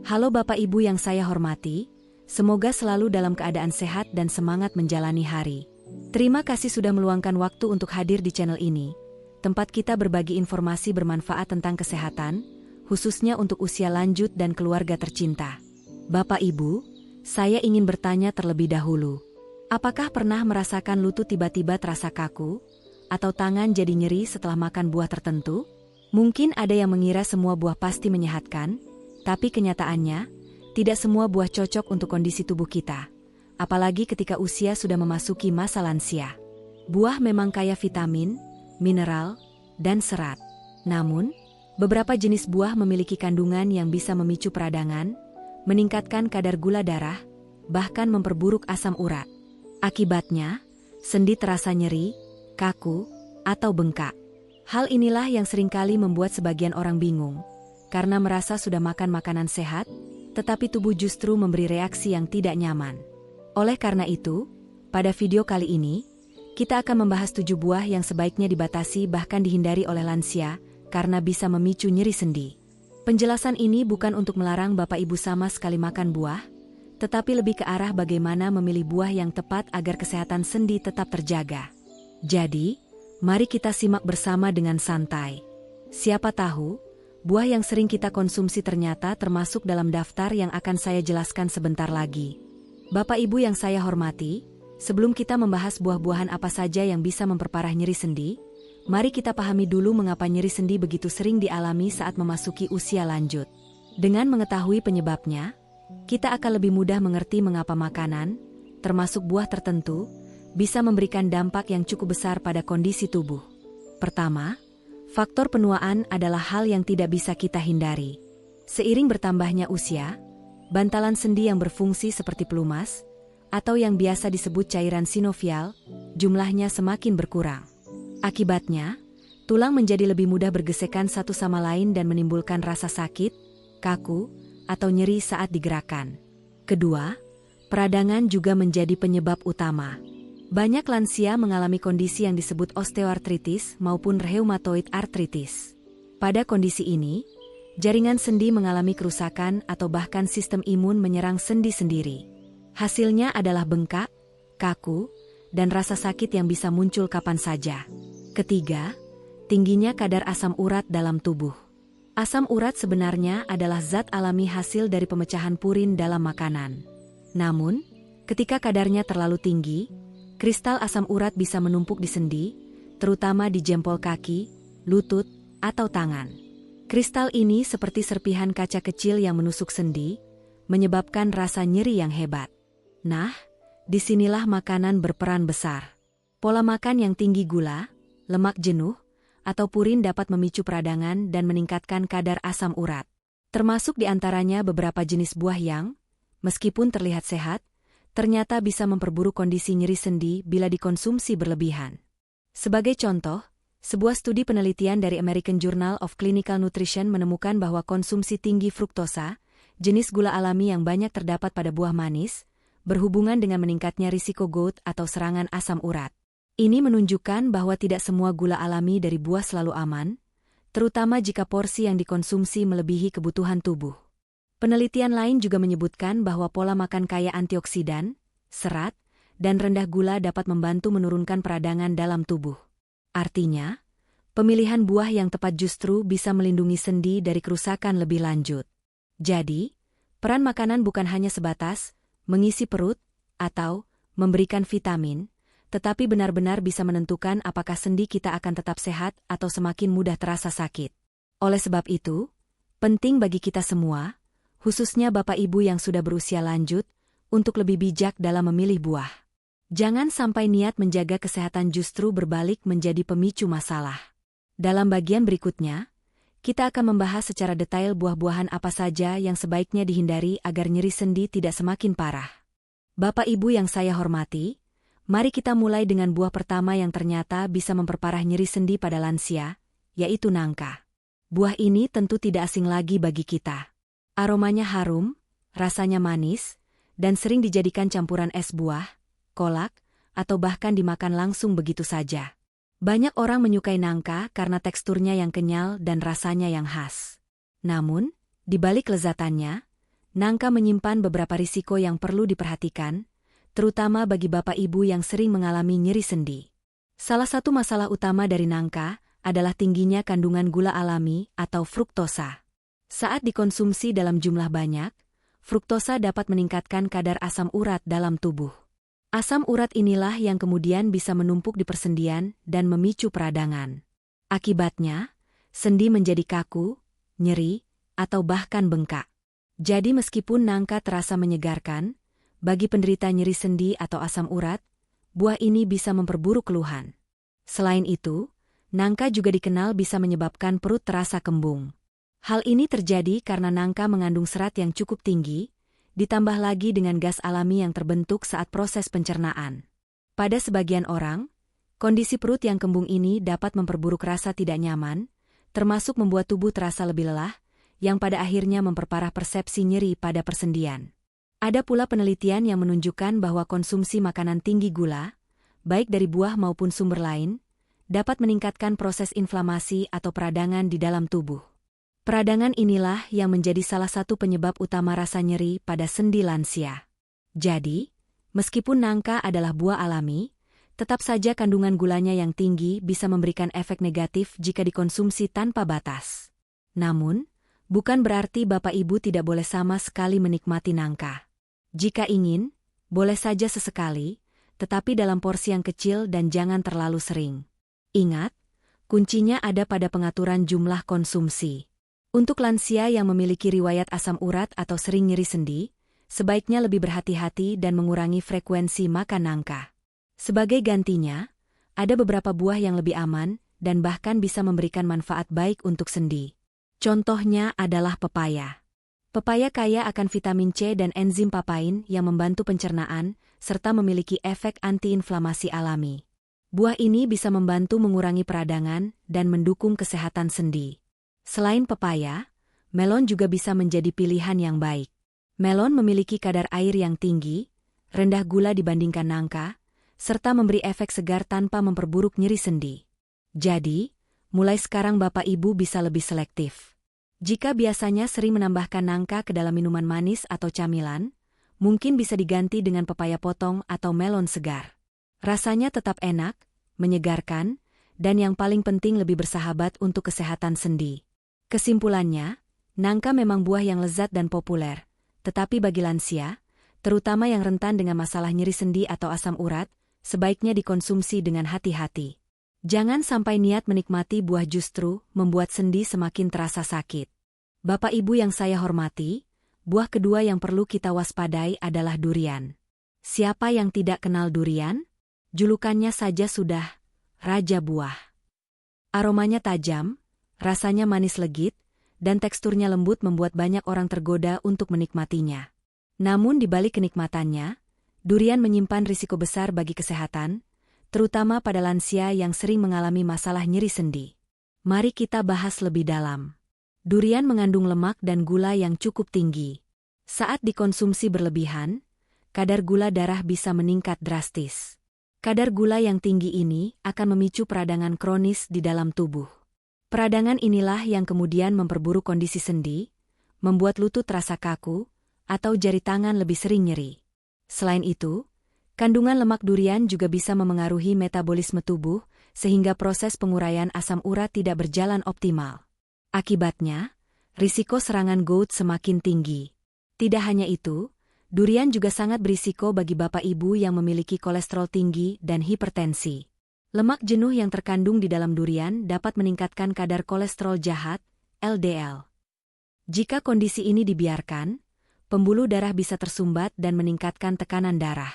Halo Bapak Ibu yang saya hormati, semoga selalu dalam keadaan sehat dan semangat menjalani hari. Terima kasih sudah meluangkan waktu untuk hadir di channel ini, tempat kita berbagi informasi bermanfaat tentang kesehatan, khususnya untuk usia lanjut dan keluarga tercinta. Bapak Ibu, saya ingin bertanya terlebih dahulu. Apakah pernah merasakan lutut tiba-tiba terasa kaku, atau tangan jadi nyeri setelah makan buah tertentu? Mungkin ada yang mengira semua buah pasti menyehatkan, tapi kenyataannya, tidak semua buah cocok untuk kondisi tubuh kita. Apalagi ketika usia sudah memasuki masa lansia. Buah memang kaya vitamin, mineral, dan serat. Namun, beberapa jenis buah memiliki kandungan yang bisa memicu peradangan, meningkatkan kadar gula darah, bahkan memperburuk asam urat. Akibatnya, sendi terasa nyeri, kaku, atau bengkak. Hal inilah yang seringkali membuat sebagian orang bingung, karena merasa sudah makan makanan sehat, tetapi tubuh justru memberi reaksi yang tidak nyaman. Oleh karena itu, pada video kali ini, kita akan membahas 7 buah yang sebaiknya dibatasi bahkan dihindari oleh lansia, karena bisa memicu nyeri sendi. Penjelasan ini bukan untuk melarang Bapak Ibu sama sekali makan buah, tetapi lebih ke arah bagaimana memilih buah yang tepat agar kesehatan sendi tetap terjaga. Jadi, mari kita simak bersama dengan santai. Siapa tahu, buah yang sering kita konsumsi ternyata termasuk dalam daftar yang akan saya jelaskan sebentar lagi. Bapak Ibu yang saya hormati, sebelum kita membahas buah-buahan apa saja yang bisa memperparah nyeri sendi, mari kita pahami dulu mengapa nyeri sendi begitu sering dialami saat memasuki usia lanjut. Dengan mengetahui penyebabnya, kita akan lebih mudah mengerti mengapa makanan, termasuk buah tertentu, bisa memberikan dampak yang cukup besar pada kondisi tubuh. Pertama, faktor penuaan adalah hal yang tidak bisa kita hindari. Seiring bertambahnya usia, bantalan sendi yang berfungsi seperti pelumas, atau yang biasa disebut cairan sinovial, jumlahnya semakin berkurang. Akibatnya, tulang menjadi lebih mudah bergesekan satu sama lain dan menimbulkan rasa sakit, kaku, atau nyeri saat digerakkan. Kedua, peradangan juga menjadi penyebab utama. Banyak lansia mengalami kondisi yang disebut osteoartritis maupun rheumatoid arthritis. Pada kondisi ini, jaringan sendi mengalami kerusakan atau bahkan sistem imun menyerang sendi sendiri. Hasilnya adalah bengkak, kaku, dan rasa sakit yang bisa muncul kapan saja. Ketiga, tingginya kadar asam urat dalam tubuh. Asam urat sebenarnya adalah zat alami hasil dari pemecahan purin dalam makanan. Namun, ketika kadarnya terlalu tinggi, kristal asam urat bisa menumpuk di sendi, terutama di jempol kaki, lutut, atau tangan. Kristal ini seperti serpihan kaca kecil yang menusuk sendi, menyebabkan rasa nyeri yang hebat. Nah, disinilah makanan berperan besar. Pola makan yang tinggi gula, lemak jenuh, atau purin dapat memicu peradangan dan meningkatkan kadar asam urat. Termasuk di antaranya beberapa jenis buah yang, meskipun terlihat sehat, ternyata bisa memperburuk kondisi nyeri sendi bila dikonsumsi berlebihan. Sebagai contoh, sebuah studi penelitian dari American Journal of Clinical Nutrition menemukan bahwa konsumsi tinggi fruktosa, jenis gula alami yang banyak terdapat pada buah manis, berhubungan dengan meningkatnya risiko gout atau serangan asam urat. Ini menunjukkan bahwa tidak semua gula alami dari buah selalu aman, terutama jika porsi yang dikonsumsi melebihi kebutuhan tubuh. Penelitian lain juga menyebutkan bahwa pola makan kaya antioksidan, serat, dan rendah gula dapat membantu menurunkan peradangan dalam tubuh. Artinya, pemilihan buah yang tepat justru bisa melindungi sendi dari kerusakan lebih lanjut. Jadi, peran makanan bukan hanya sebatas mengisi perut atau memberikan vitamin, tetapi benar-benar bisa menentukan apakah sendi kita akan tetap sehat atau semakin mudah terasa sakit. Oleh sebab itu, penting bagi kita semua, khususnya Bapak Ibu yang sudah berusia lanjut, untuk lebih bijak dalam memilih buah. Jangan sampai niat menjaga kesehatan justru berbalik menjadi pemicu masalah. Dalam bagian berikutnya, kita akan membahas secara detail buah-buahan apa saja yang sebaiknya dihindari agar nyeri sendi tidak semakin parah. Bapak Ibu yang saya hormati, mari kita mulai dengan buah pertama yang ternyata bisa memperparah nyeri sendi pada lansia, yaitu nangka. Buah ini tentu tidak asing lagi bagi kita. Aromanya harum, rasanya manis, dan sering dijadikan campuran es buah, kolak, atau bahkan dimakan langsung begitu saja. Banyak orang menyukai nangka karena teksturnya yang kenyal dan rasanya yang khas. Namun, di balik lezatannya, Nangka menyimpan beberapa risiko yang perlu diperhatikan, terutama bagi bapak ibu yang sering mengalami nyeri sendi. Salah satu masalah utama dari nangka adalah tingginya kandungan gula alami atau fruktosa. Saat dikonsumsi dalam jumlah banyak, fruktosa dapat meningkatkan kadar asam urat dalam tubuh. Asam urat inilah yang kemudian bisa menumpuk di persendian dan memicu peradangan. Akibatnya, sendi menjadi kaku, nyeri, atau bahkan bengkak. Jadi meskipun nangka terasa menyegarkan, bagi penderita nyeri sendi atau asam urat, buah ini bisa memperburuk keluhan. Selain itu, nangka juga dikenal bisa menyebabkan perut terasa kembung. Hal ini terjadi karena nangka mengandung serat yang cukup tinggi, ditambah lagi dengan gas alami yang terbentuk saat proses pencernaan. Pada sebagian orang, kondisi perut yang kembung ini dapat memperburuk rasa tidak nyaman, termasuk membuat tubuh terasa lebih lelah, yang pada akhirnya memperparah persepsi nyeri pada persendian. Ada pula penelitian yang menunjukkan bahwa konsumsi makanan tinggi gula, baik dari buah maupun sumber lain, dapat meningkatkan proses inflamasi atau peradangan di dalam tubuh. Peradangan inilah yang menjadi salah satu penyebab utama rasa nyeri pada sendi lansia. Jadi, meskipun nangka adalah buah alami, tetap saja kandungan gulanya yang tinggi bisa memberikan efek negatif jika dikonsumsi tanpa batas. Namun, bukan berarti bapak ibu tidak boleh sama sekali menikmati nangka. Jika ingin, boleh saja sesekali, tetapi dalam porsi yang kecil dan jangan terlalu sering. Ingat, kuncinya ada pada pengaturan jumlah konsumsi. Untuk lansia yang memiliki riwayat asam urat atau sering nyeri sendi, sebaiknya lebih berhati-hati dan mengurangi frekuensi makan nangka. Sebagai gantinya, ada beberapa buah yang lebih aman dan bahkan bisa memberikan manfaat baik untuk sendi. Contohnya adalah pepaya. Pepaya kaya akan vitamin C dan enzim papain yang membantu pencernaan, serta memiliki efek antiinflamasi alami. Buah ini bisa membantu mengurangi peradangan dan mendukung kesehatan sendi. Selain pepaya, melon juga bisa menjadi pilihan yang baik. Melon memiliki kadar air yang tinggi, rendah gula dibandingkan nangka, serta memberi efek segar tanpa memperburuk nyeri sendi. Jadi, mulai sekarang bapak ibu bisa lebih selektif. Jika biasanya sering menambahkan nangka ke dalam minuman manis atau camilan, mungkin bisa diganti dengan pepaya potong atau melon segar. Rasanya tetap enak, menyegarkan, dan yang paling penting lebih bersahabat untuk kesehatan sendi. Kesimpulannya, nangka memang buah yang lezat dan populer, tetapi bagi lansia, terutama yang rentan dengan masalah nyeri sendi atau asam urat, sebaiknya dikonsumsi dengan hati-hati. Jangan sampai niat menikmati buah justru membuat sendi semakin terasa sakit. Bapak Ibu yang saya hormati, buah kedua yang perlu kita waspadai adalah durian. Siapa yang tidak kenal durian? Julukannya saja sudah raja buah. Aromanya tajam, rasanya manis legit, dan teksturnya lembut membuat banyak orang tergoda untuk menikmatinya. Namun di balik kenikmatannya, durian menyimpan risiko besar bagi kesehatan, terutama pada lansia yang sering mengalami masalah nyeri sendi. Mari kita bahas lebih dalam. Durian mengandung lemak dan gula yang cukup tinggi. Saat dikonsumsi berlebihan, kadar gula darah bisa meningkat drastis. Kadar gula yang tinggi ini akan memicu peradangan kronis di dalam tubuh. Peradangan inilah yang kemudian memperburuk kondisi sendi, membuat lutut terasa kaku, atau jari tangan lebih sering nyeri. Selain itu, kandungan lemak durian juga bisa memengaruhi metabolisme tubuh, sehingga proses penguraian asam urat tidak berjalan optimal. Akibatnya, risiko serangan gout semakin tinggi. Tidak hanya itu, durian juga sangat berisiko bagi bapak ibu yang memiliki kolesterol tinggi dan hipertensi. Lemak jenuh yang terkandung di dalam durian dapat meningkatkan kadar kolesterol jahat, LDL. Jika kondisi ini dibiarkan, pembuluh darah bisa tersumbat dan meningkatkan tekanan darah.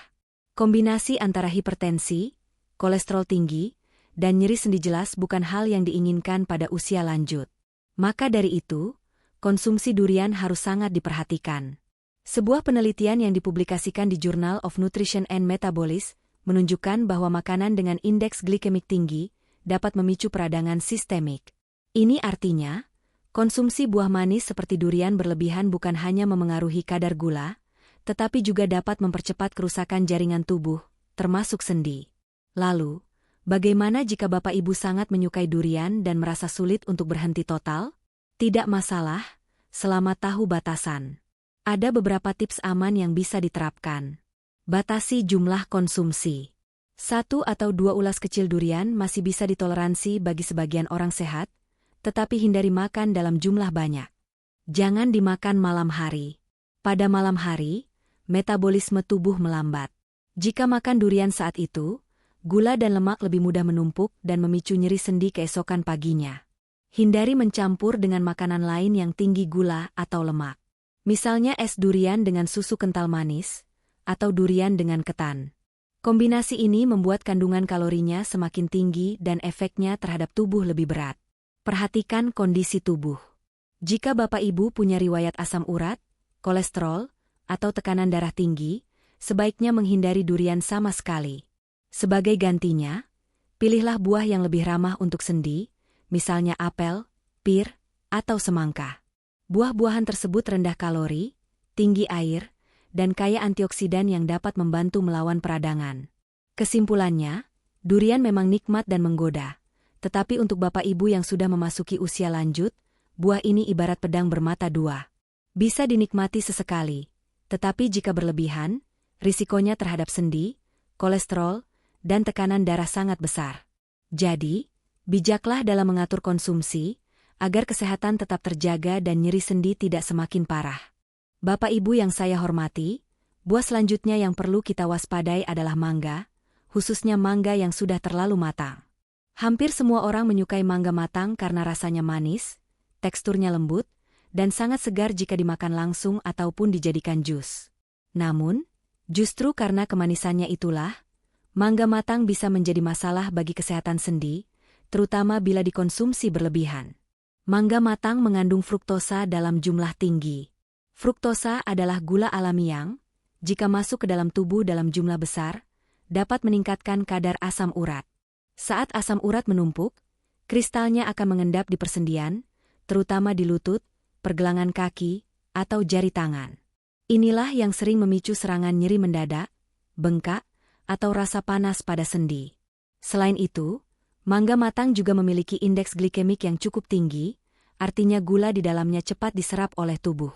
Kombinasi antara hipertensi, kolesterol tinggi, dan nyeri sendi jelas bukan hal yang diinginkan pada usia lanjut. Maka dari itu, konsumsi durian harus sangat diperhatikan. Sebuah penelitian yang dipublikasikan di Journal of Nutrition and Metabolism menunjukkan bahwa makanan dengan indeks glikemik tinggi dapat memicu peradangan sistemik. Ini artinya, konsumsi buah manis seperti durian berlebihan bukan hanya memengaruhi kadar gula, tetapi juga dapat mempercepat kerusakan jaringan tubuh, termasuk sendi. Lalu, bagaimana jika Bapak Ibu sangat menyukai durian dan merasa sulit untuk berhenti total? Tidak masalah, selama tahu batasan. Ada beberapa tips aman yang bisa diterapkan. Batasi jumlah konsumsi. 1 atau 2 ulas kecil durian masih bisa ditoleransi bagi sebagian orang sehat, tetapi hindari makan dalam jumlah banyak. Jangan dimakan malam hari. Pada malam hari, metabolisme tubuh melambat. Jika makan durian saat itu, gula dan lemak lebih mudah menumpuk dan memicu nyeri sendi keesokan paginya. Hindari mencampur dengan makanan lain yang tinggi gula atau lemak. Misalnya es durian dengan susu kental manis, atau durian dengan ketan. Kombinasi ini membuat kandungan kalorinya semakin tinggi dan efeknya terhadap tubuh lebih berat. Perhatikan kondisi tubuh. Jika Bapak Ibu punya riwayat asam urat, kolesterol, atau tekanan darah tinggi, sebaiknya menghindari durian sama sekali. Sebagai gantinya, pilihlah buah yang lebih ramah untuk sendi, misalnya apel, pir, atau semangka. Buah-buahan tersebut rendah kalori, tinggi air, dan kaya antioksidan yang dapat membantu melawan peradangan. Kesimpulannya, durian memang nikmat dan menggoda. Tetapi untuk Bapak Ibu yang sudah memasuki usia lanjut, buah ini ibarat pedang bermata dua. Bisa dinikmati sesekali, tetapi jika berlebihan, risikonya terhadap sendi, kolesterol, dan tekanan darah sangat besar. Jadi, bijaklah dalam mengatur konsumsi, agar kesehatan tetap terjaga dan nyeri sendi tidak semakin parah. Bapak Ibu yang saya hormati, buah selanjutnya yang perlu kita waspadai adalah mangga, khususnya mangga yang sudah terlalu matang. Hampir semua orang menyukai mangga matang karena rasanya manis, teksturnya lembut, dan sangat segar jika dimakan langsung ataupun dijadikan jus. Namun, justru karena kemanisannya itulah, mangga matang bisa menjadi masalah bagi kesehatan sendi, terutama bila dikonsumsi berlebihan. Mangga matang mengandung fruktosa dalam jumlah tinggi. Fruktosa adalah gula alami yang, jika masuk ke dalam tubuh dalam jumlah besar, dapat meningkatkan kadar asam urat. Saat asam urat menumpuk, kristalnya akan mengendap di persendian, terutama di lutut, pergelangan kaki, atau jari tangan. Inilah yang sering memicu serangan nyeri mendadak, bengkak, atau rasa panas pada sendi. Selain itu, mangga matang juga memiliki indeks glikemik yang cukup tinggi, artinya gula di dalamnya cepat diserap oleh tubuh.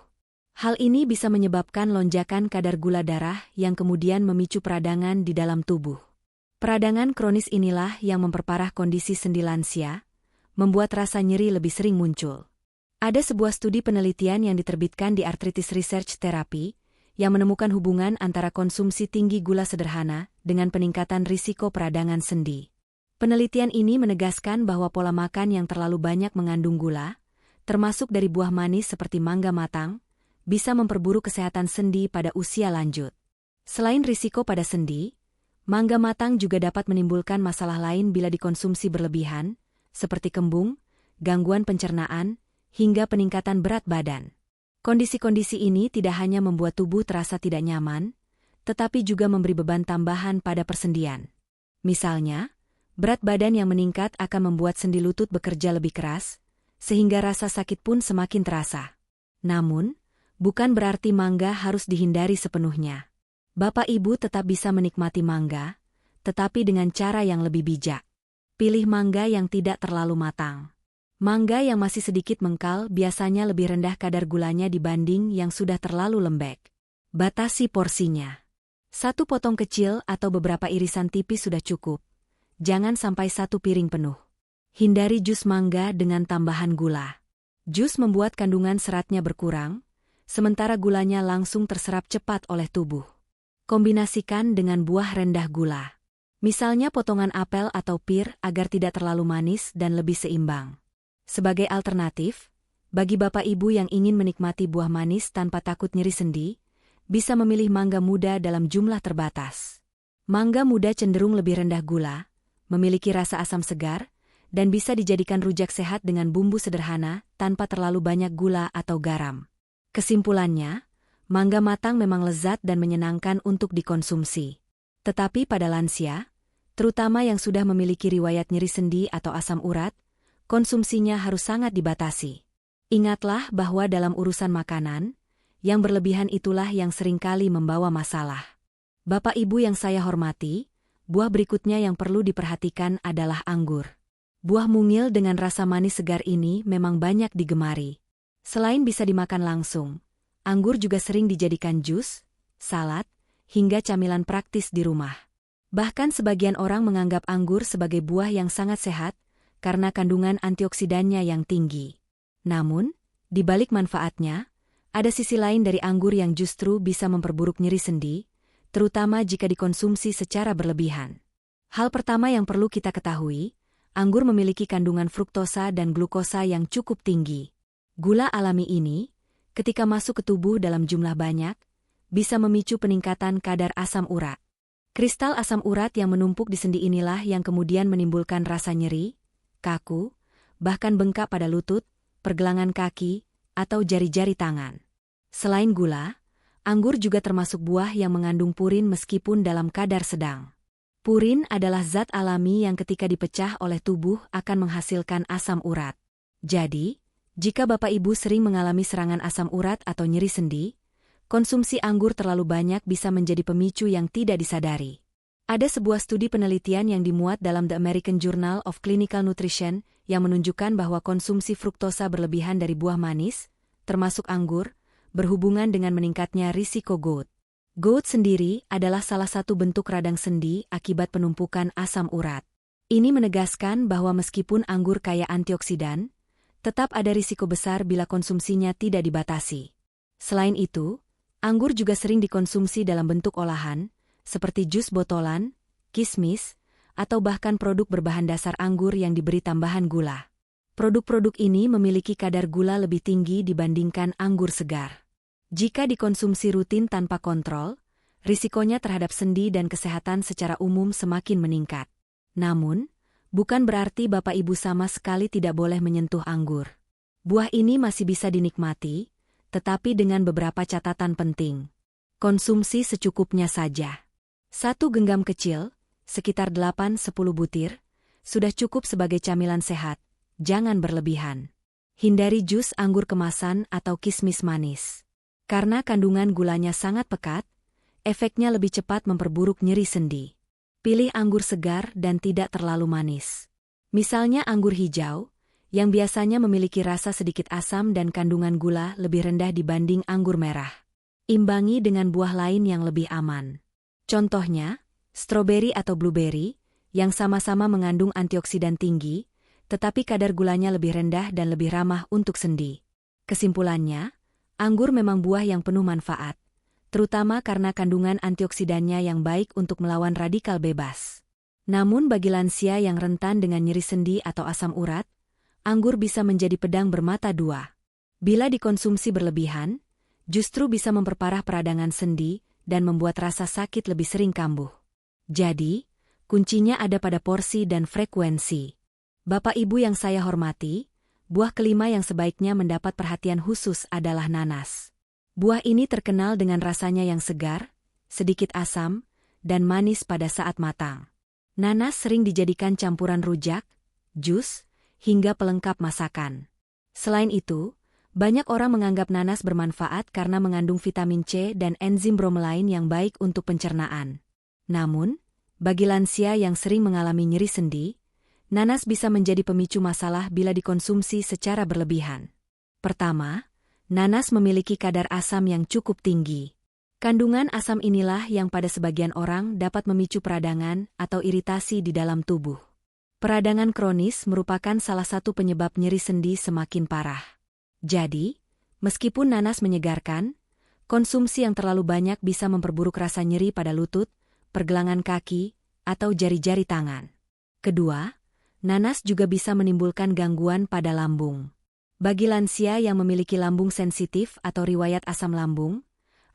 Hal ini bisa menyebabkan lonjakan kadar gula darah yang kemudian memicu peradangan di dalam tubuh. Peradangan kronis inilah yang memperparah kondisi sendi lansia, membuat rasa nyeri lebih sering muncul. Ada sebuah studi penelitian yang diterbitkan di Arthritis Research Therapy, yang menemukan hubungan antara konsumsi tinggi gula sederhana dengan peningkatan risiko peradangan sendi. Penelitian ini menegaskan bahwa pola makan yang terlalu banyak mengandung gula, termasuk dari buah manis seperti mangga matang, bisa memperburuk kesehatan sendi pada usia lanjut. Selain risiko pada sendi, mangga matang juga dapat menimbulkan masalah lain bila dikonsumsi berlebihan, seperti kembung, gangguan pencernaan, hingga peningkatan berat badan. Kondisi-kondisi ini tidak hanya membuat tubuh terasa tidak nyaman, tetapi juga memberi beban tambahan pada persendian. Misalnya, berat badan yang meningkat akan membuat sendi lutut bekerja lebih keras, sehingga rasa sakit pun semakin terasa. Namun, bukan berarti mangga harus dihindari sepenuhnya. Bapak Ibu tetap bisa menikmati mangga, tetapi dengan cara yang lebih bijak. Pilih mangga yang tidak terlalu matang. Mangga yang masih sedikit mengkal biasanya lebih rendah kadar gulanya dibanding yang sudah terlalu lembek. Batasi porsinya. 1 potong kecil atau beberapa irisan tipis sudah cukup. Jangan sampai 1 piring penuh. Hindari jus mangga dengan tambahan gula. Jus membuat kandungan seratnya berkurang, sementara gulanya langsung terserap cepat oleh tubuh. Kombinasikan dengan buah rendah gula. Misalnya potongan apel atau pir agar tidak terlalu manis dan lebih seimbang. Sebagai alternatif, bagi Bapak Ibu yang ingin menikmati buah manis tanpa takut nyeri sendi, bisa memilih mangga muda dalam jumlah terbatas. Mangga muda cenderung lebih rendah gula, memiliki rasa asam segar, dan bisa dijadikan rujak sehat dengan bumbu sederhana tanpa terlalu banyak gula atau garam. Kesimpulannya, mangga matang memang lezat dan menyenangkan untuk dikonsumsi. Tetapi pada lansia, terutama yang sudah memiliki riwayat nyeri sendi atau asam urat, konsumsinya harus sangat dibatasi. Ingatlah bahwa dalam urusan makanan, yang berlebihan itulah yang seringkali membawa masalah. Bapak Ibu yang saya hormati, buah berikutnya yang perlu diperhatikan adalah anggur. Buah mungil dengan rasa manis segar ini memang banyak digemari. Selain bisa dimakan langsung, anggur juga sering dijadikan jus, salad, hingga camilan praktis di rumah. Bahkan sebagian orang menganggap anggur sebagai buah yang sangat sehat karena kandungan antioksidannya yang tinggi. Namun, di balik manfaatnya, ada sisi lain dari anggur yang justru bisa memperburuk nyeri sendi, terutama jika dikonsumsi secara berlebihan. Hal pertama yang perlu kita ketahui, anggur memiliki kandungan fruktosa dan glukosa yang cukup tinggi. Gula alami ini, ketika masuk ke tubuh dalam jumlah banyak, bisa memicu peningkatan kadar asam urat. Kristal asam urat yang menumpuk di sendi inilah yang kemudian menimbulkan rasa nyeri, kaku, bahkan bengkak pada lutut, pergelangan kaki, atau jari-jari tangan. Selain gula, anggur juga termasuk buah yang mengandung purin meskipun dalam kadar sedang. Purin adalah zat alami yang ketika dipecah oleh tubuh akan menghasilkan asam urat. Jadi, jika Bapak Ibu sering mengalami serangan asam urat atau nyeri sendi, konsumsi anggur terlalu banyak bisa menjadi pemicu yang tidak disadari. Ada sebuah studi penelitian yang dimuat dalam The American Journal of Clinical Nutrition yang menunjukkan bahwa konsumsi fruktosa berlebihan dari buah manis, termasuk anggur, berhubungan dengan meningkatnya risiko gout. Gout sendiri adalah salah satu bentuk radang sendi akibat penumpukan asam urat. Ini menegaskan bahwa meskipun anggur kaya antioksidan, tetap ada risiko besar bila konsumsinya tidak dibatasi. Selain itu, anggur juga sering dikonsumsi dalam bentuk olahan, seperti jus botolan, kismis, atau bahkan produk berbahan dasar anggur yang diberi tambahan gula. Produk-produk ini memiliki kadar gula lebih tinggi dibandingkan anggur segar. Jika dikonsumsi rutin tanpa kontrol, risikonya terhadap sendi dan kesehatan secara umum semakin meningkat. Namun, bukan berarti Bapak Ibu sama sekali tidak boleh menyentuh anggur. Buah ini masih bisa dinikmati, tetapi dengan beberapa catatan penting. Konsumsi secukupnya saja. 1 genggam kecil, sekitar 8-10 butir, sudah cukup sebagai camilan sehat, jangan berlebihan. Hindari jus anggur kemasan atau kismis manis. Karena kandungan gulanya sangat pekat, efeknya lebih cepat memperburuk nyeri sendi. Pilih anggur segar dan tidak terlalu manis. Misalnya anggur hijau, yang biasanya memiliki rasa sedikit asam dan kandungan gula lebih rendah dibanding anggur merah. Imbangi dengan buah lain yang lebih aman. Contohnya, stroberi atau blueberry, yang sama-sama mengandung antioksidan tinggi, tetapi kadar gulanya lebih rendah dan lebih ramah untuk sendi. Kesimpulannya, anggur memang buah yang penuh manfaat, terutama karena kandungan antioksidannya yang baik untuk melawan radikal bebas. Namun bagi lansia yang rentan dengan nyeri sendi atau asam urat, anggur bisa menjadi pedang bermata dua. Bila dikonsumsi berlebihan, justru bisa memperparah peradangan sendi dan membuat rasa sakit lebih sering kambuh. Jadi, kuncinya ada pada porsi dan frekuensi. Bapak Ibu yang saya hormati, buah kelima yang sebaiknya mendapat perhatian khusus adalah nanas. Buah ini terkenal dengan rasanya yang segar, sedikit asam, dan manis pada saat matang. Nanas sering dijadikan campuran rujak, jus, hingga pelengkap masakan. Selain itu, banyak orang menganggap nanas bermanfaat karena mengandung vitamin C dan enzim bromelain yang baik untuk pencernaan. Namun, bagi lansia yang sering mengalami nyeri sendi, nanas bisa menjadi pemicu masalah bila dikonsumsi secara berlebihan. Pertama, nanas memiliki kadar asam yang cukup tinggi. Kandungan asam inilah yang pada sebagian orang dapat memicu peradangan atau iritasi di dalam tubuh. Peradangan kronis merupakan salah satu penyebab nyeri sendi semakin parah. Jadi, meskipun nanas menyegarkan, konsumsi yang terlalu banyak bisa memperburuk rasa nyeri pada lutut, pergelangan kaki, atau jari-jari tangan. Kedua, nanas juga bisa menimbulkan gangguan pada lambung. Bagi lansia yang memiliki lambung sensitif atau riwayat asam lambung,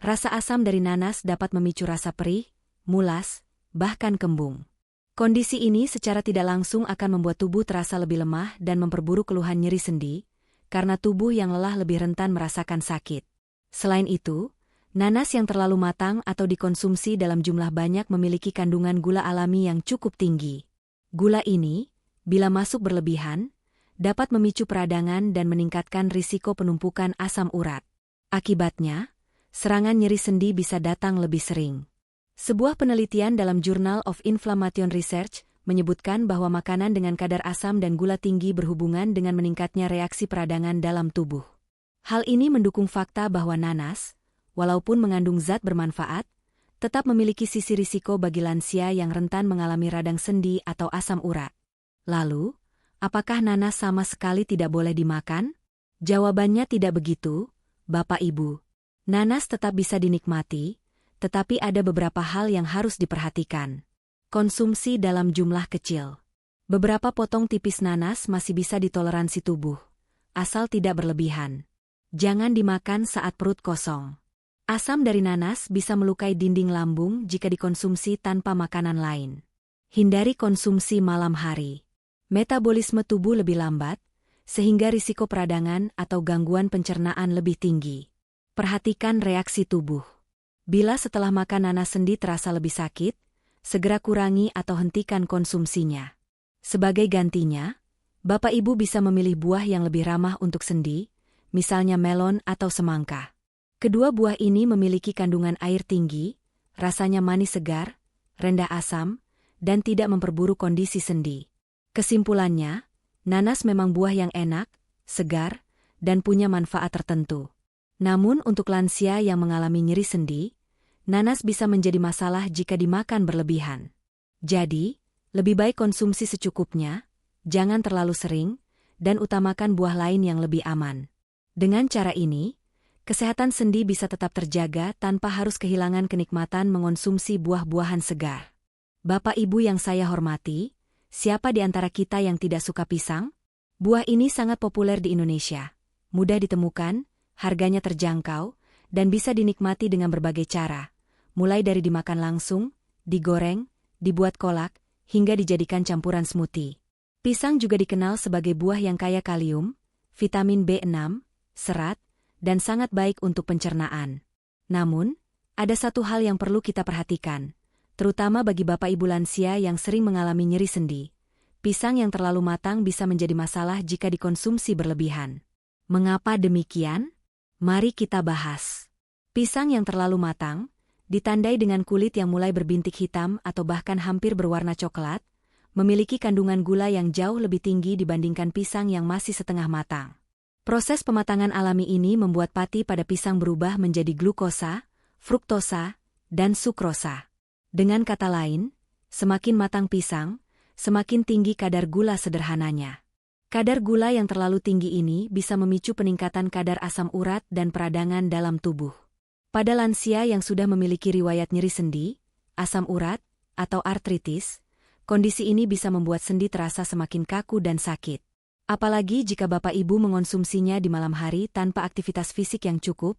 rasa asam dari nanas dapat memicu rasa perih, mulas, bahkan kembung. Kondisi ini secara tidak langsung akan membuat tubuh terasa lebih lemah dan memperburuk keluhan nyeri sendi, karena tubuh yang lelah lebih rentan merasakan sakit. Selain itu, nanas yang terlalu matang atau dikonsumsi dalam jumlah banyak memiliki kandungan gula alami yang cukup tinggi. Gula ini, bila masuk berlebihan, dapat memicu peradangan dan meningkatkan risiko penumpukan asam urat. Akibatnya, serangan nyeri sendi bisa datang lebih sering. Sebuah penelitian dalam Journal of Inflammation Research menyebutkan bahwa makanan dengan kadar asam dan gula tinggi berhubungan dengan meningkatnya reaksi peradangan dalam tubuh. Hal ini mendukung fakta bahwa nanas, walaupun mengandung zat bermanfaat, tetap memiliki sisi risiko bagi lansia yang rentan mengalami radang sendi atau asam urat. Lalu, apakah nanas sama sekali tidak boleh dimakan? Jawabannya tidak begitu, Bapak Ibu. Nanas tetap bisa dinikmati, tetapi ada beberapa hal yang harus diperhatikan. Konsumsi dalam jumlah kecil. Beberapa potong tipis nanas masih bisa ditoleransi tubuh, asal tidak berlebihan. Jangan dimakan saat perut kosong. Asam dari nanas bisa melukai dinding lambung jika dikonsumsi tanpa makanan lain. Hindari konsumsi malam hari. Metabolisme tubuh lebih lambat, sehingga risiko peradangan atau gangguan pencernaan lebih tinggi. Perhatikan reaksi tubuh. Bila setelah makan nanas sendi terasa lebih sakit, segera kurangi atau hentikan konsumsinya. Sebagai gantinya, Bapak Ibu bisa memilih buah yang lebih ramah untuk sendi, misalnya melon atau semangka. Kedua buah ini memiliki kandungan air tinggi, rasanya manis segar, rendah asam, dan tidak memperburuk kondisi sendi. Kesimpulannya, nanas memang buah yang enak, segar, dan punya manfaat tertentu. Namun untuk lansia yang mengalami nyeri sendi, nanas bisa menjadi masalah jika dimakan berlebihan. Jadi, lebih baik konsumsi secukupnya, jangan terlalu sering, dan utamakan buah lain yang lebih aman. Dengan cara ini, kesehatan sendi bisa tetap terjaga tanpa harus kehilangan kenikmatan mengonsumsi buah-buahan segar. Bapak Ibu yang saya hormati, siapa di antara kita yang tidak suka pisang? Buah ini sangat populer di Indonesia, mudah ditemukan, harganya terjangkau, dan bisa dinikmati dengan berbagai cara, mulai dari dimakan langsung, digoreng, dibuat kolak, hingga dijadikan campuran smoothie. Pisang juga dikenal sebagai buah yang kaya kalium, vitamin B6, serat, dan sangat baik untuk pencernaan. Namun, ada satu hal yang perlu kita perhatikan, terutama bagi Bapak Ibu lansia yang sering mengalami nyeri sendi. Pisang yang terlalu matang bisa menjadi masalah jika dikonsumsi berlebihan. Mengapa demikian? Mari kita bahas. Pisang yang terlalu matang, ditandai dengan kulit yang mulai berbintik hitam atau bahkan hampir berwarna coklat, memiliki kandungan gula yang jauh lebih tinggi dibandingkan pisang yang masih setengah matang. Proses pematangan alami ini membuat pati pada pisang berubah menjadi glukosa, fruktosa, dan sukrosa. Dengan kata lain, semakin matang pisang, semakin tinggi kadar gula sederhananya. Kadar gula yang terlalu tinggi ini bisa memicu peningkatan kadar asam urat dan peradangan dalam tubuh. Pada lansia yang sudah memiliki riwayat nyeri sendi, asam urat, atau artritis, kondisi ini bisa membuat sendi terasa semakin kaku dan sakit. Apalagi jika Bapak Ibu mengonsumsinya di malam hari tanpa aktivitas fisik yang cukup,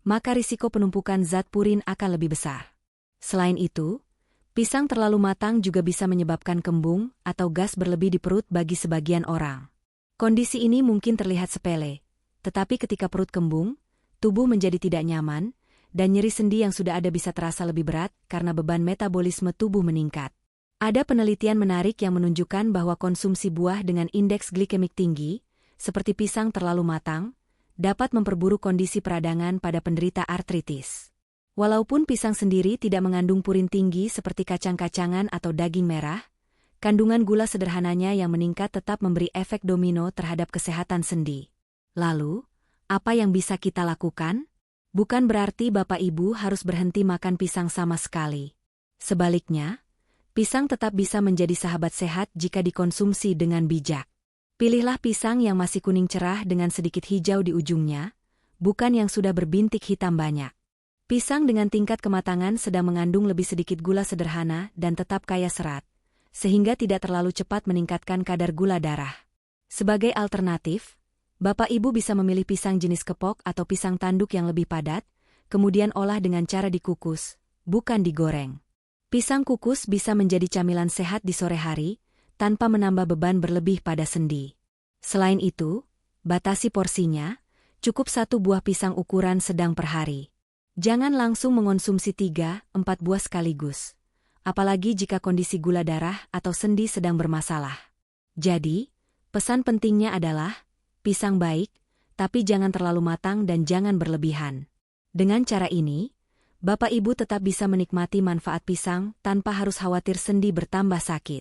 maka risiko penumpukan zat purin akan lebih besar. Selain itu, pisang terlalu matang juga bisa menyebabkan kembung atau gas berlebih di perut bagi sebagian orang. Kondisi ini mungkin terlihat sepele, tetapi ketika perut kembung, tubuh menjadi tidak nyaman, dan nyeri sendi yang sudah ada bisa terasa lebih berat karena beban metabolisme tubuh meningkat. Ada penelitian menarik yang menunjukkan bahwa konsumsi buah dengan indeks glikemik tinggi, seperti pisang terlalu matang, dapat memperburuk kondisi peradangan pada penderita artritis. Walaupun pisang sendiri tidak mengandung purin tinggi seperti kacang-kacangan atau daging merah, kandungan gula sederhananya yang meningkat tetap memberi efek domino terhadap kesehatan sendi. Lalu, apa yang bisa kita lakukan? Bukan berarti Bapak Ibu harus berhenti makan pisang sama sekali. Sebaliknya, pisang tetap bisa menjadi sahabat sehat jika dikonsumsi dengan bijak. Pilihlah pisang yang masih kuning cerah dengan sedikit hijau di ujungnya, bukan yang sudah berbintik hitam banyak. Pisang dengan tingkat kematangan sedang mengandung lebih sedikit gula sederhana dan tetap kaya serat, sehingga tidak terlalu cepat meningkatkan kadar gula darah. Sebagai alternatif, Bapak Ibu bisa memilih pisang jenis kepok atau pisang tanduk yang lebih padat, kemudian olah dengan cara dikukus, bukan digoreng. Pisang kukus bisa menjadi camilan sehat di sore hari, tanpa menambah beban berlebih pada sendi. Selain itu, batasi porsinya, cukup 1 buah pisang ukuran sedang per hari. Jangan langsung mengonsumsi 3-4 buah sekaligus, apalagi jika kondisi gula darah atau sendi sedang bermasalah. Jadi, pesan pentingnya adalah, pisang baik, tapi jangan terlalu matang dan jangan berlebihan. Dengan cara ini, Bapak Ibu tetap bisa menikmati manfaat pisang tanpa harus khawatir sendi bertambah sakit.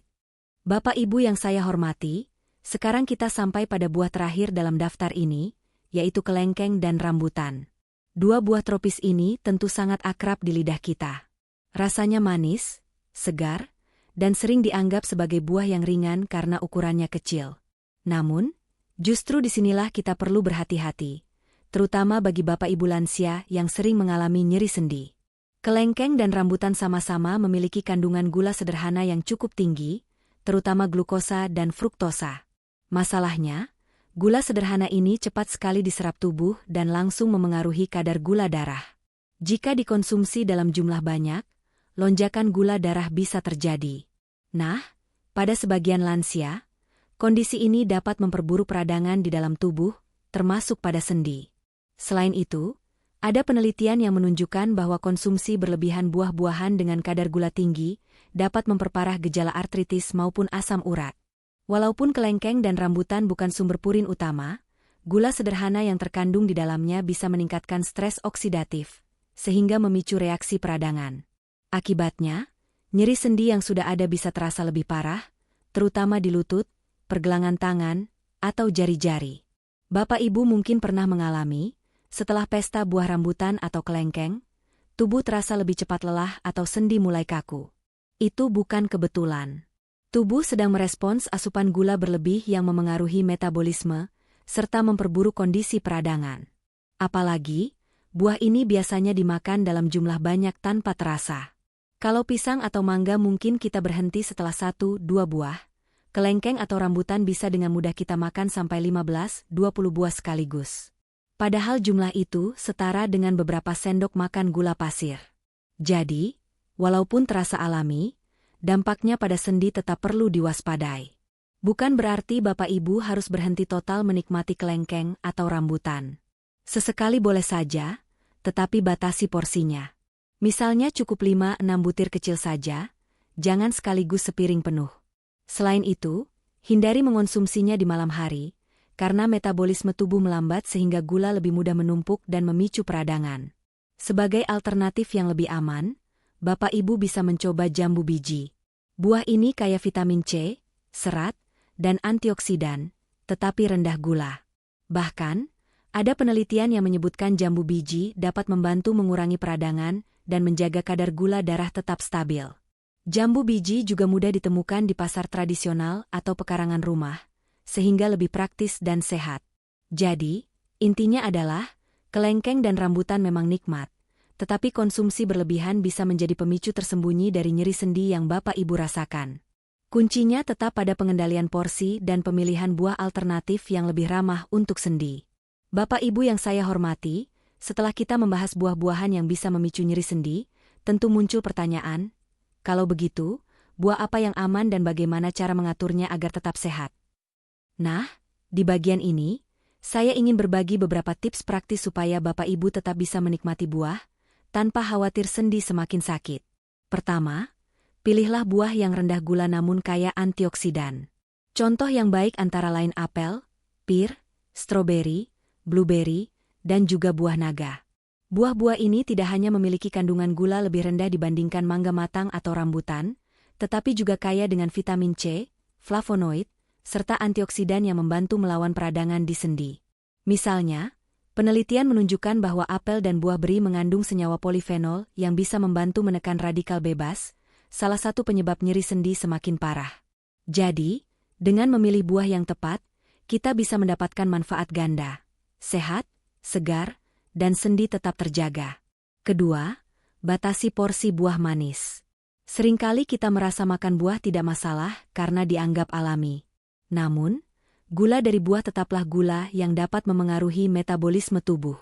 Bapak Ibu yang saya hormati, sekarang kita sampai pada buah terakhir dalam daftar ini, yaitu kelengkeng dan rambutan. Dua buah tropis ini tentu sangat akrab di lidah kita. Rasanya manis, segar, dan sering dianggap sebagai buah yang ringan karena ukurannya kecil. Namun, justru disinilah kita perlu berhati-hati, terutama bagi bapak ibu lansia yang sering mengalami nyeri sendi. Kelengkeng dan rambutan sama-sama memiliki kandungan gula sederhana yang cukup tinggi, terutama glukosa dan fruktosa. Masalahnya, gula sederhana ini cepat sekali diserap tubuh dan langsung memengaruhi kadar gula darah. Jika dikonsumsi dalam jumlah banyak, lonjakan gula darah bisa terjadi. Nah, pada sebagian lansia, kondisi ini dapat memperburuk peradangan di dalam tubuh, termasuk pada sendi. Selain itu, ada penelitian yang menunjukkan bahwa konsumsi berlebihan buah-buahan dengan kadar gula tinggi dapat memperparah gejala artritis maupun asam urat. Walaupun kelengkeng dan rambutan bukan sumber purin utama, gula sederhana yang terkandung di dalamnya bisa meningkatkan stres oksidatif, sehingga memicu reaksi peradangan. Akibatnya, nyeri sendi yang sudah ada bisa terasa lebih parah, terutama di lutut, pergelangan tangan, atau jari-jari. Bapak Ibu mungkin pernah mengalami, setelah pesta buah rambutan atau kelengkeng, tubuh terasa lebih cepat lelah atau sendi mulai kaku. Itu bukan kebetulan. Tubuh sedang merespons asupan gula berlebih yang memengaruhi metabolisme, serta memperburuk kondisi peradangan. Apalagi, buah ini biasanya dimakan dalam jumlah banyak tanpa terasa. Kalau pisang atau mangga mungkin kita berhenti setelah 1-2 buah, kelengkeng atau rambutan bisa dengan mudah kita makan sampai 15-20 buah sekaligus. Padahal jumlah itu setara dengan beberapa sendok makan gula pasir. Jadi, walaupun terasa alami, dampaknya pada sendi tetap perlu diwaspadai. Bukan berarti Bapak Ibu harus berhenti total menikmati kelengkeng atau rambutan. Sesekali boleh saja, tetapi batasi porsinya. Misalnya cukup 5-6 butir kecil saja, jangan sekaligus sepiring penuh. Selain itu, hindari mengonsumsinya di malam hari, karena metabolisme tubuh melambat sehingga gula lebih mudah menumpuk dan memicu peradangan. Sebagai alternatif yang lebih aman, Bapak Ibu bisa mencoba jambu biji. Buah ini kaya vitamin C, serat, dan antioksidan, tetapi rendah gula. Bahkan, ada penelitian yang menyebutkan jambu biji dapat membantu mengurangi peradangan dan menjaga kadar gula darah tetap stabil. Jambu biji juga mudah ditemukan di pasar tradisional atau pekarangan rumah, sehingga lebih praktis dan sehat. Jadi, intinya adalah, kelengkeng dan rambutan memang nikmat, tetapi konsumsi berlebihan bisa menjadi pemicu tersembunyi dari nyeri sendi yang Bapak Ibu rasakan. Kuncinya tetap pada pengendalian porsi dan pemilihan buah alternatif yang lebih ramah untuk sendi. Bapak Ibu yang saya hormati, setelah kita membahas buah-buahan yang bisa memicu nyeri sendi, tentu muncul pertanyaan, kalau begitu, buah apa yang aman dan bagaimana cara mengaturnya agar tetap sehat? Nah, di bagian ini, saya ingin berbagi beberapa tips praktis supaya Bapak Ibu tetap bisa menikmati buah, tanpa khawatir sendi semakin sakit. Pertama, pilihlah buah yang rendah gula namun kaya antioksidan. Contoh yang baik antara lain apel, pir, stroberi, blueberry, dan juga buah naga. Buah-buah ini tidak hanya memiliki kandungan gula lebih rendah dibandingkan mangga matang atau rambutan, tetapi juga kaya dengan vitamin C, flavonoid, serta antioksidan yang membantu melawan peradangan di sendi. Misalnya, penelitian menunjukkan bahwa apel dan buah beri mengandung senyawa polifenol yang bisa membantu menekan radikal bebas, salah satu penyebab nyeri sendi semakin parah. Jadi, dengan memilih buah yang tepat, kita bisa mendapatkan manfaat ganda, sehat, segar, dan sendi tetap terjaga. Kedua, batasi porsi buah manis. Seringkali kita merasa makan buah tidak masalah karena dianggap alami. Namun, gula dari buah tetaplah gula yang dapat memengaruhi metabolisme tubuh.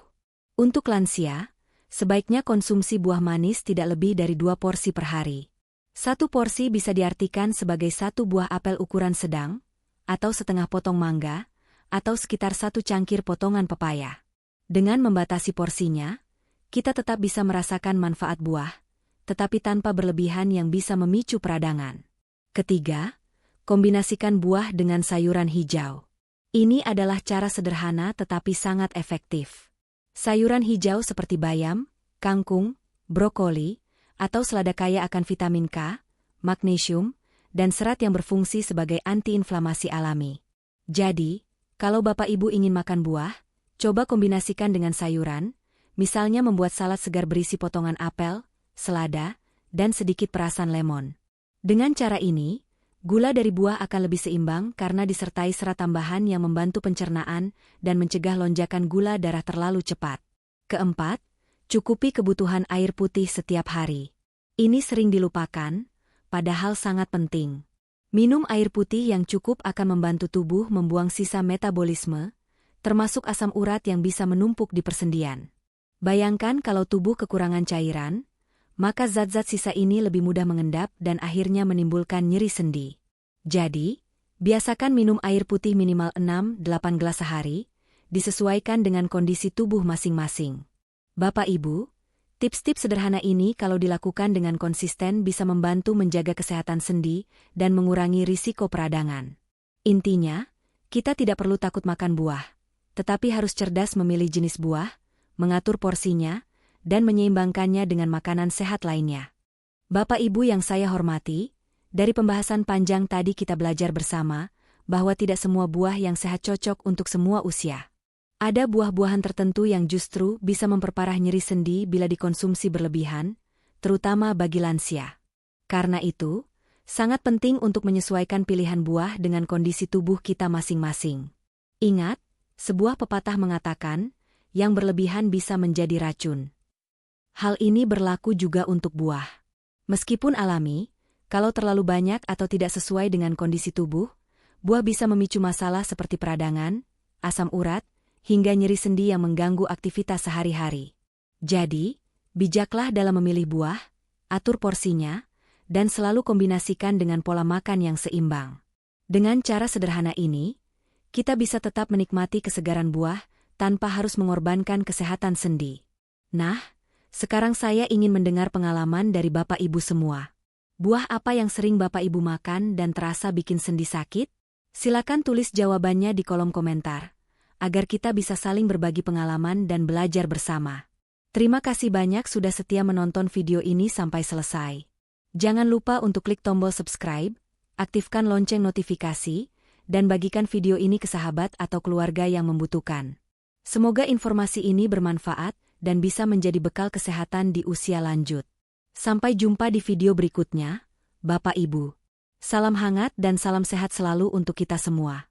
Untuk lansia, sebaiknya konsumsi buah manis tidak lebih dari 2 porsi per hari. 1 porsi bisa diartikan sebagai 1 buah apel ukuran sedang, atau setengah potong mangga, atau sekitar 1 cangkir potongan pepaya. Dengan membatasi porsinya, kita tetap bisa merasakan manfaat buah, tetapi tanpa berlebihan yang bisa memicu peradangan. Ketiga, kombinasikan buah dengan sayuran hijau. Ini adalah cara sederhana tetapi sangat efektif. Sayuran hijau seperti bayam, kangkung, brokoli, atau selada kaya akan vitamin K, magnesium, dan serat yang berfungsi sebagai antiinflamasi alami. Jadi, kalau Bapak Ibu ingin makan buah, Coba kombinasikan dengan sayuran, misalnya membuat salad segar berisi potongan apel, selada, dan sedikit perasan lemon. Dengan cara ini, gula dari buah akan lebih seimbang karena disertai serat tambahan yang membantu pencernaan dan mencegah lonjakan gula darah terlalu cepat. Keempat, cukupi kebutuhan air putih setiap hari. Ini sering dilupakan, padahal sangat penting. Minum air putih yang cukup akan membantu tubuh membuang sisa metabolisme, termasuk asam urat yang bisa menumpuk di persendian. Bayangkan kalau tubuh kekurangan cairan, maka zat-zat sisa ini lebih mudah mengendap dan akhirnya menimbulkan nyeri sendi. Jadi, biasakan minum air putih minimal 6-8 gelas sehari, disesuaikan dengan kondisi tubuh masing-masing. Bapak Ibu, tips-tips sederhana ini kalau dilakukan dengan konsisten bisa membantu menjaga kesehatan sendi dan mengurangi risiko peradangan. Intinya, kita tidak perlu takut makan buah, tetapi harus cerdas memilih jenis buah, mengatur porsinya, dan menyeimbangkannya dengan makanan sehat lainnya. Bapak Ibu yang saya hormati, dari pembahasan panjang tadi kita belajar bersama bahwa tidak semua buah yang sehat cocok untuk semua usia. Ada buah-buahan tertentu yang justru bisa memperparah nyeri sendi bila dikonsumsi berlebihan, terutama bagi lansia. Karena itu, sangat penting untuk menyesuaikan pilihan buah dengan kondisi tubuh kita masing-masing. Ingat, sebuah pepatah mengatakan, yang berlebihan bisa menjadi racun. Hal ini berlaku juga untuk buah. Meskipun alami, kalau terlalu banyak atau tidak sesuai dengan kondisi tubuh, buah bisa memicu masalah seperti peradangan, asam urat, hingga nyeri sendi yang mengganggu aktivitas sehari-hari. Jadi, bijaklah dalam memilih buah, atur porsinya, dan selalu kombinasikan dengan pola makan yang seimbang. Dengan cara sederhana ini, kita bisa tetap menikmati kesegaran buah tanpa harus mengorbankan kesehatan sendi. Nah, sekarang saya ingin mendengar pengalaman dari Bapak Ibu semua. Buah apa yang sering Bapak Ibu makan dan terasa bikin sendi sakit? Silakan tulis jawabannya di kolom komentar, agar kita bisa saling berbagi pengalaman dan belajar bersama. Terima kasih banyak sudah setia menonton video ini sampai selesai. Jangan lupa untuk klik tombol subscribe, aktifkan lonceng notifikasi, dan bagikan video ini ke sahabat atau keluarga yang membutuhkan. Semoga informasi ini bermanfaat dan bisa menjadi bekal kesehatan di usia lanjut. Sampai jumpa di video berikutnya, Bapak Ibu. Salam hangat dan salam sehat selalu untuk kita semua.